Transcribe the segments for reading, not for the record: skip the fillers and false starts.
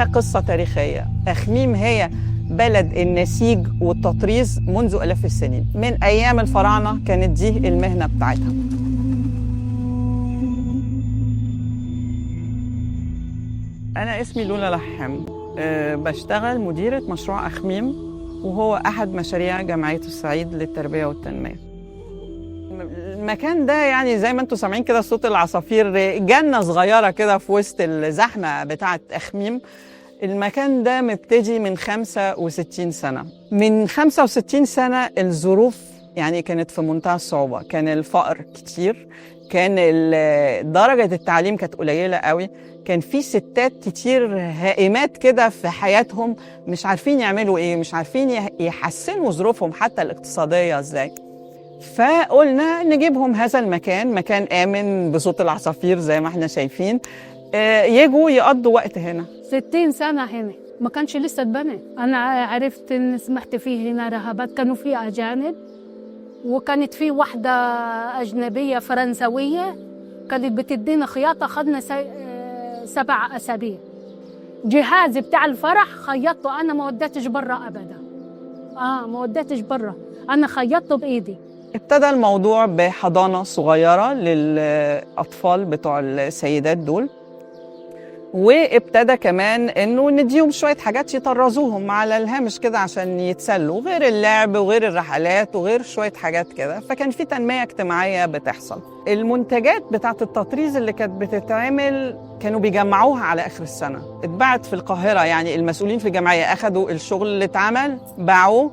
ليها قصة تاريخية. أخميم هي بلد النسيج والتطريز منذ آلاف السنين، من أيام الفراعنة كانت دي المهنة بتاعتها. أنا اسمي لولا لحام، بشتغل مديرة مشروع أخميم، وهو أحد مشاريع جمعية الصعيد للتربية والتنمية. المكان ده يعني زي ما انتم سامعين كده صوت العصافير، جنة صغيرة كده في وسط الزحمة بتاعة أخميم. المكان ده مبتدي من 65 سنة. من 65 سنة الظروف يعني كانت في منتهى الصعوبة، كان الفقر كتير، كان درجة التعليم كانت قليلة قوي، كان في ستات كتير هائمات كده في حياتهم، مش عارفين يعملوا ايه، مش عارفين يحسنوا ظروفهم حتى الاقتصادية ازاي. فقلنا نجيبهم هذا المكان، مكان آمن بصوت العصافير زي ما احنا شايفين، يجوا يقضوا وقت هنا. 60 سنة هنا ما كانش لسه اتبنى. أنا عرفت إن سمحت فيه هنا رهبات، كانوا فيه أجانب، وكانت فيه واحدة أجنبية فرنسوية كانت بتدينا خياطة، خدنا 7 أسابيع. جهازي بتاع الفرح خيطته أنا، ما وديتش برا أبدا. ما وديتش برا، أنا خيطته بإيدي. ابتدى الموضوع بحضانة صغيرة للأطفال بتوع السيدات دول، وابتدى كمان انه نديهم شويه حاجات يطرزوهم على الهامش كده عشان يتسلوا، غير اللعب وغير الرحلات وغير شويه حاجات كده. فكان في تنميه اجتماعيه بتحصل. المنتجات بتاعه التطريز اللي كانت بتتعمل كانوا بيجمعوها على اخر السنه، اتباعت في القاهره، يعني المسؤولين في الجمعيه اخذوا الشغل اللي اتعمل باعوه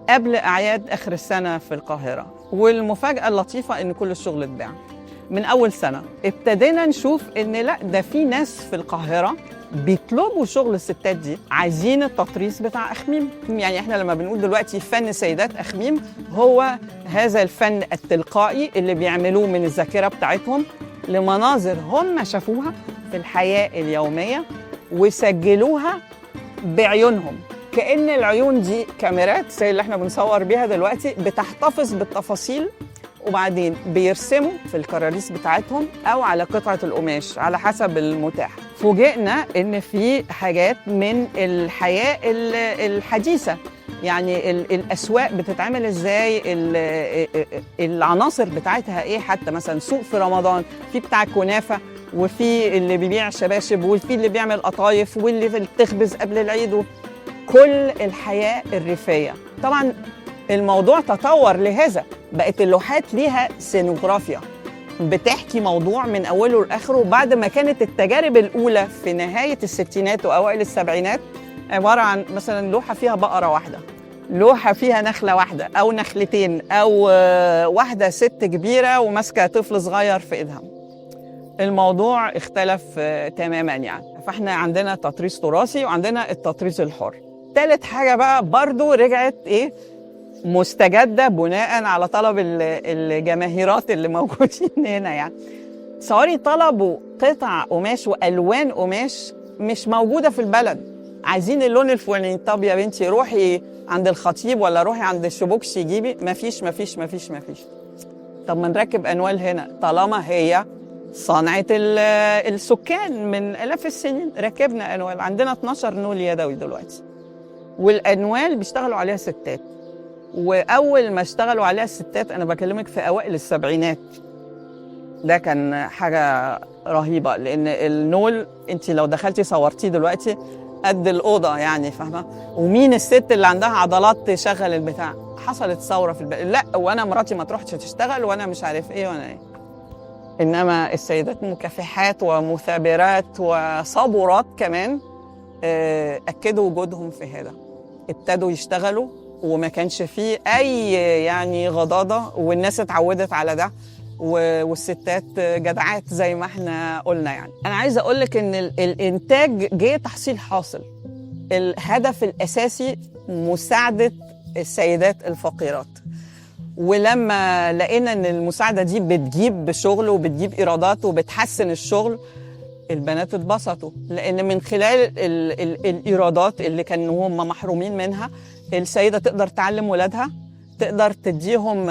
قبل اعياد اخر السنه في القاهره. والمفاجاه اللطيفه ان كل الشغل اتباع. من أول سنة ابتدينا نشوف إن لا، ده في ناس في القاهرة بيطلبوا شغل الستات دي، عايزين التطريز بتاع أخميم. يعني إحنا لما بنقول دلوقتي فن سيدات أخميم، هو هذا الفن التلقائي اللي بيعملوه من الذاكرة بتاعتهم لمناظر هم شافوها في الحياة اليومية وسجلوها بعيونهم، كأن العيون دي كاميرات زي اللي إحنا بنصور بيها دلوقتي، بتحتفظ بالتفاصيل، وبعدين بيرسموا في الكراريس بتاعتهم أو على قطعة القماش على حسب المتاح. فوجئنا إن في حاجات من الحياة الحديثة، يعني الأسواق بتتعمل إزاي، العناصر بتاعتها إيه. حتى مثلا سوق في رمضان في بتاع كنافة، وفي اللي بيبيع شباشب، وفي اللي بيعمل قطايف، واللي بتخبز قبل العيد، كل الحياة الريفية. طبعاً الموضوع تطور لهذا، بقت اللوحات ليها سينوغرافيا بتحكي موضوع من أوله لآخره. بعد ما كانت التجارب الأولى في نهاية الستينات وأوائل السبعينات عبارة عن مثلا لوحة فيها بقرة واحدة، لوحة فيها نخلة واحدة أو نخلتين، أو واحدة ست كبيرة وماسكة طفل صغير في إيدها. الموضوع اختلف تماما يعني. فاحنا عندنا تطريز تراثي وعندنا التطريز الحر. ثالث حاجة بقى برضو رجعت إيه مستجدة بناء على طلب الجماهيرات اللي موجودين هنا. يعني صوري طلبوا قطع قماش وألوان قماش مش موجودة في البلد، عايزين اللون الفلاني. طب يا بنتي روحي عند الخطيب ولا روحي عند الشبوكسي جيبي، مفيش. طب ما نركب أنوال هنا طالما هي صنعة السكان من آلاف السنين. ركبنا أنوال، عندنا 12 نول يدوي دلوقتي، والأنوال بيشتغلوا عليها ستات. وأول ما اشتغلوا عليها الستات أنا بكلمك في أوائل السبعينات، ده كان حاجة رهيبة، لأن النول أنت لو دخلتي صورتيه دلوقتي قد الأوضة، يعني فاهمة. ومين الست اللي عندها عضلات تشغل البتاع؟ حصلت ثورة في البلد، لا وأنا مراتي ما تروحش تشتغل وأنا مش عارف إيه وأنا إيه. إنما السيدات مكافحات ومثابرات وصبورات كمان، أكدوا وجودهم في هذا، ابتدوا يشتغلوا وما كانش فيه أي يعني غضاضة، والناس اتعودت على ده، والستات جدعات زي ما احنا قلنا. يعني أنا عايزة أقولك إن الإنتاج جه تحصيل حاصل. الهدف الأساسي مساعدة السيدات الفقيرات، ولما لقينا إن المساعدة دي بتجيب شغل وبتجيب إيرادات وبتحسن الشغل، البنات اتبسطوا، لأن من خلال الإيرادات اللي كانوا هم محرومين منها، السيدة تقدر تعلم ولادها، تقدر تديهم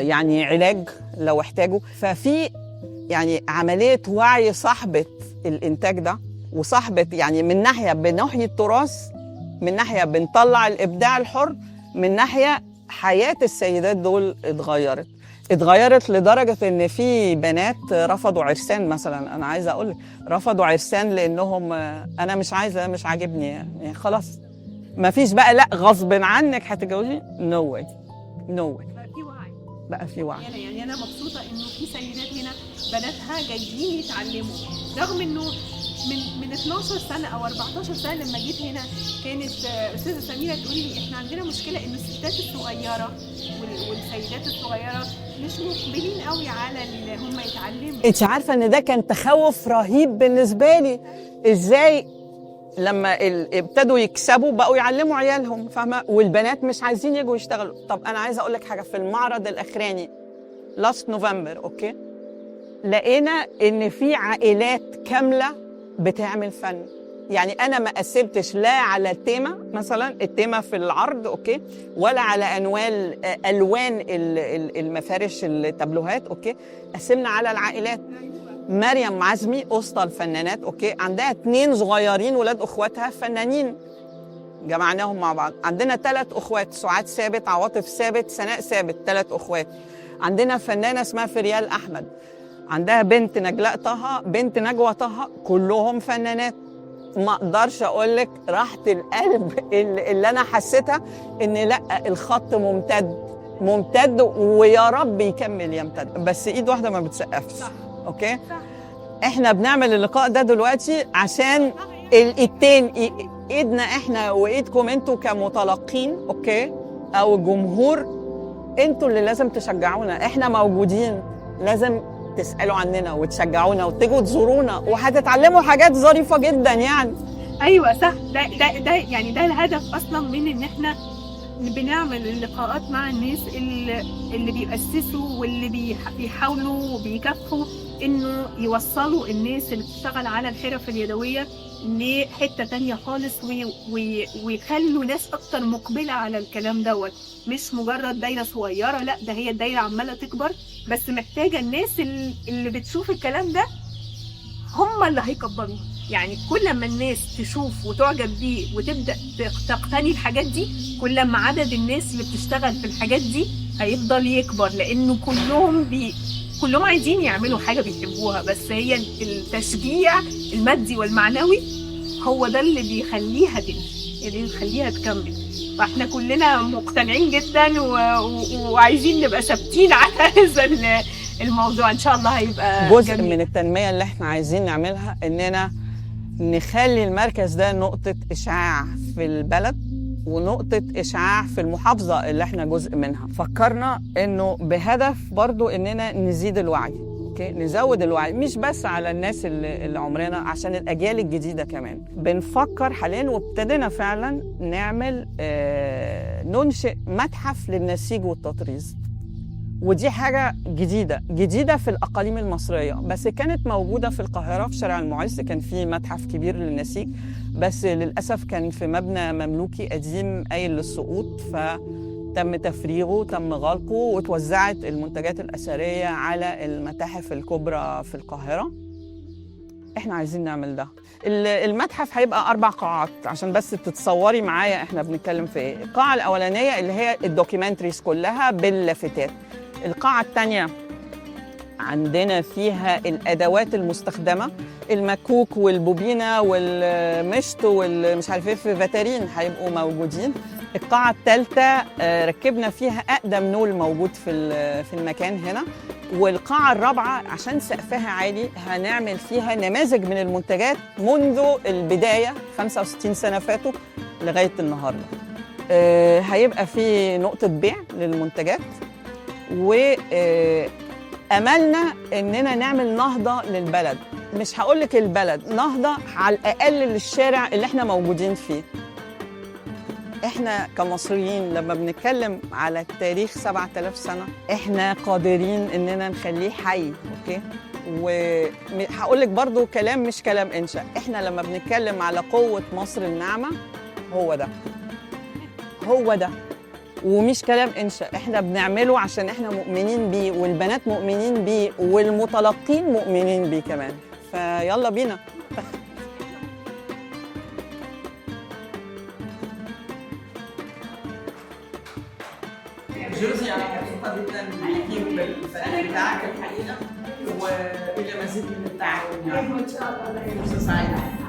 يعني علاج لو احتاجوا. ففي يعني عملية وعي صاحبة الإنتاج ده وصاحبه، يعني من ناحيه بنحيي التراث، من ناحيه بنطلع الابداع الحر، من ناحيه حياه السيدات دول اتغيرت لدرجه ان في بنات رفضوا عرسان مثلا. انا عايزه اقول لك رفضوا عرسان لانهم انا مش عايزه، مش عاجبني يعني خلاص ما فيش بقى لا غصب عنك هتتجوزي. نو واي نو واي. بقى في وعي. يعني انا مبسوطه انه في سيدات هنا بناتها جايين يتعلموا، رغم انه من 12 سنه او 14 سنه لما جيت هنا كانت استاذه سميره تقول لي احنا عندنا مشكله انه الستات الصغيره والسيدات الصغيره مش مقبلين قوي على ان هم يتعلموا. انت عارفه ان ده كان تخوف رهيب بالنسبه لي، ازاي لما ابتدوا يكسبوا بقوا يعلموا عيالهم، فاهمه؟ والبنات مش عايزين يجوا يشتغلوا. طب انا عايزه اقول لك حاجه، في المعرض الاخراني لاست نوفمبر اوكي لقينا ان في عائلات كامله بتعمل فن. يعني انا ما قسمتش لا على التيمه مثلا، التيمه في العرض اوكي، ولا على الوان المفارش التابلوهات اوكي، قسمنا على العائلات. مريم عزمي اسطى الفنانات اوكي، عندها 2 صغيرين ولاد اخواتها فنانين، جمعناهم مع بعض. عندنا 3 اخوات، سعاد ثابت، عواطف ثابت، سناء ثابت، 3 اخوات. عندنا فنانه اسمها فريال احمد، عندها بنت نجلاء طه، بنت نجوى طه، كلهم فنانات. ما اقدرش اقول لك راحه القلب اللي انا حسيتها ان لا الخط ممتد ويا رب يكمل يمتد، بس ايد واحده ما بتسقفش. اوكي احنا بنعمل اللقاء ده دلوقتي عشان الايدين، ايدنا احنا وايدكم انتوا كمتلقين اوكي او الجمهور، انتوا اللي لازم تشجعونا. احنا موجودين، لازم تسالوا عننا وتشجعونا وتيجوا تزورونا وهتتعلموا حاجات ظريفه جدا يعني. ايوه صح، ده يعني ده الهدف اصلا من ان احنا بنعمل اللقاءات مع الناس اللي بيأسسوا واللي بيحاولوا وبيكافحوا انه يوصلوا الناس اللي بتشتغل على الحرف اليدويه لحته تانية خالص، ويخلوا ناس اكتر مقبله على الكلام دوت، مش مجرد دايره صغيره، لا ده هي الدايره عماله تكبر، بس محتاجه الناس اللي بتشوف الكلام ده هم اللي هيكبروه. يعني كل ما الناس تشوف وتعجب بيه وتبدا تقتني الحاجات دي، كل ما عدد الناس اللي بتشتغل في الحاجات دي هيفضل يكبر، لانه كلهم عايزين يعملوا حاجه بيحبوها، بس هي التشجيع المادي والمعنوي هو ده اللي بيخليها تمشي، اللي بيخليها تكمل. فاحنا كلنا مقتنعين جدا وعايزين نبقى ثابتين على هذا الموضوع. ان شاء الله هيبقى جزء جميل. من التنميه اللي احنا عايزين نعملها اننا نخلي المركز ده نقطه اشعاع في البلد ونقطه اشعاع في المحافظه اللي احنا جزء منها. فكرنا انه بهدف برضو اننا نزيد الوعي اوكي، نزود الوعي مش بس على الناس اللي عمرنا، عشان الاجيال الجديده كمان. بنفكر حاليا وابتدينا فعلا نعمل ننشئ متحف للنسيج والتطريز، ودي حاجة جديدة في الأقاليم المصرية، بس كانت موجودة في القاهرة في شارع المعز، كان في متحف كبير للنسيج، بس للأسف كان في مبنى مملوكي قديم قايل للسقوط، فتم تفريغه، تم غلقه، وتوزعت المنتجات الأثرية على المتاحف الكبرى في القاهرة. احنا عايزين نعمل ده. المتحف هيبقى 4 قاعات عشان بس تتصوري معايا احنا بنتكلم في ايه. القاعة الأولانية اللي هي الدوكيومنتريز كلها باللافتات. القاعة الثانية عندنا فيها الأدوات المستخدمة، المكوك والبوبينة والمشط والمش عارف ايه في فاترين هيبقوا موجودين. القاعة الثالثة ركبنا فيها أقدم نول موجود في المكان هنا. والقاعة الرابعة عشان سقفها عالي هنعمل فيها نماذج من المنتجات منذ البداية 65 سنة فاتوا لغاية النهاردة. هيبقى في نقطة بيع للمنتجات، وأملنا إننا نعمل نهضة للبلد. مش هقولك البلد، نهضة على الأقل للشارع اللي احنا موجودين فيه. احنا كمصريين لما بنتكلم على التاريخ 7000 سنة احنا قادرين اننا نخليه حي اوكي. وهقول لك برضو كلام مش كلام انشاء، احنا لما بنتكلم على قوة مصر الناعمة هو ده ومش كلام انشاء، احنا بنعمله عشان احنا مؤمنين بيه، والبنات مؤمنين بيه، والمتلقين مؤمنين بيه كمان. فيلا بينا. جوزي انا مبسوطه جدا بيكي وبالفريق بتاعك الحقيقه، والى مزيد من التعاون يعني. ان شاء الله. فرصه سعيده.